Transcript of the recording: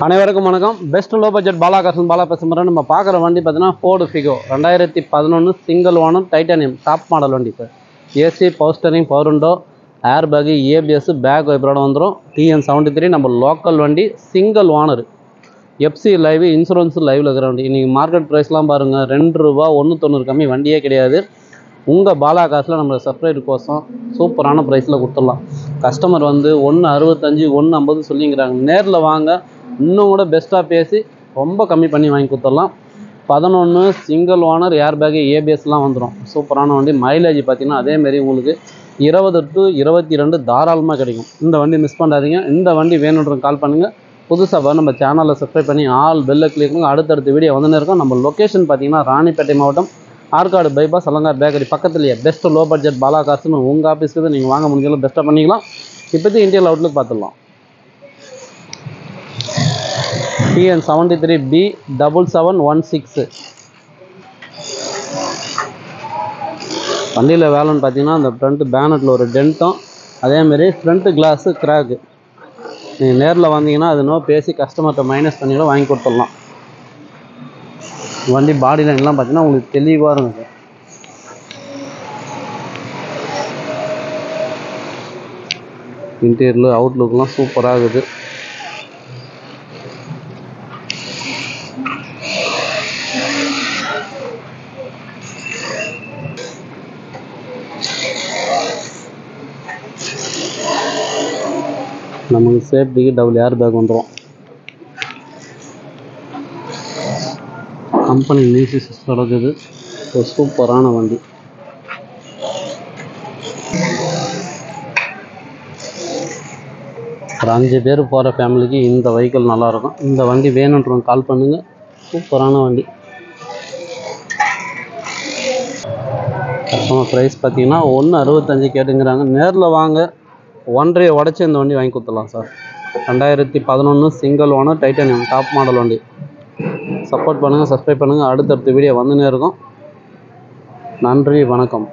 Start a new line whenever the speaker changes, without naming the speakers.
அனைவருக்கும் வணக்கம். Best low budget Bala பேசுகிறேன். நம்ம பார்க்குற வண்டி பார்த்தீங்கன்னா Ford Figo 2011 single owner titanium top model வண்டி sir. AC, power steering, power window, air bag, ABS, back வைப்பரோட வந்துடும். TN73 நம்ம லோக்கல் வண்டி, single owner, FC live, insurance லைவில் இருக்கிற வண்டி. இன்றைக்கி மார்க்கெட் ப்ரைஸ்லாம் பாருங்கள், ₹2 190 கம்மி வண்டியே கிடையாது. உங்கள் பாலா காசில் நம்ம சப்ஸ்கிரைபர் கோசம் சூப்பரான ப்ரைஸில் கொடுத்துடலாம். கஸ்டமர் வந்து 165 150 சொல்லிங்கிறாங்க. நேரில் வாங்க, இன்னும் கூட பெஸ்ட்டாக பேசி ரொம்ப கம்மி பண்ணி வாங்கி கொடுத்துடலாம். 11 சிங்கிள் ஓனர், ஏர் பேகு, ஏபிஎஸ்லாம் வந்துடும். சூப்பரான வண்டி. மைலேஜ் பார்த்திங்கன்னா அதேமாரி உங்களுக்கு 20 to 22 தாராளமாக கிடைக்கும். இந்த வண்டி மிஸ் பண்ணாதீங்க. இந்த வண்டி வேணுன்ற கால் பண்ணுங்கள். புதுசாக நம்ம சேனலில் சப்ஸ்கிரைப் பண்ணி ஆல் பெல்லை கிளிக் பண்ணுங்க. அடுத்தடுத்த வீடியோ வந்துன்னு இருக்கும். நம்ம லொக்கேஷன் பார்த்திங்கன்னா ராணிப்பேட்டை மாவட்டம், ஆற்காடு பைபாஸ், அலங்கார் பேக்கரி பக்கத்துலேயே பெஸ்ட் லோ பட்ஜெட் பாலா காசுன்னு உங்கள் ஆஃபீஸ்க்கு நீங்கள் வாங்க முடிஞ்சாலும் பெஸ்ட்டாக பண்ணிக்கலாம். இப்போதைக்கு இந்தியன் அவுட்லுக் பார்த்துடலாம். TN73B 7716. வண்டியில் வேலைன்னு பார்த்தீங்கன்னா அந்த ஃப்ரண்ட் பேனட்டில் ஒரு டென்ட்டும், அதேமாரி ஃப்ரண்ட்டு கிளாஸு கிராக்கு. நீங்கள் நேரில் வந்தீங்கன்னா அது இன்னும் பேசி கஸ்டமர்கிட்ட மைனஸ் பண்ணி கூட வாங்கி கொடுத்துடலாம். வண்டி பாடி லைன்லாம் பார்த்தீங்கன்னா உங்களுக்கு தெளிவாக இருக்கும் சார். இன்டீரியர் அவுட்லுக்லாம் சூப்பராக இருக்குது. நமக்கு சேஃப்டிக்கு டபுள் ஏர் பேக் வந்துடும். கம்பெனி மியூசிக் சிஸ்டம் இருக்குது. ஒரு சூப்பரான வண்டி. ஒரு 5 பேர் போகிற ஃபேமிலிக்கு இந்த வெஹிக்கிள் நல்லாயிருக்கும். இந்த வண்டி வேணுன்றவங்க கால் பண்ணுங்கள். சூப்பரான வண்டி. கஸ்டமர் ப்ரைஸ் பார்த்தீங்கன்னா 165 கேட்டுங்கிறாங்க. நேரில் வாங்க, 1.5 உடச்சி இந்த வண்டி வாங்கி கொடுத்துடலாம் sir. 2011 single owner titanium top model வண்டி. சப்போர்ட் பண்ணுங்கள், சப்ஸ்கிரைப் பண்ணுங்கள். அடுத்தடுத்த வீடியோ வந்துன்னே இருக்கும். நன்றி, வணக்கம்.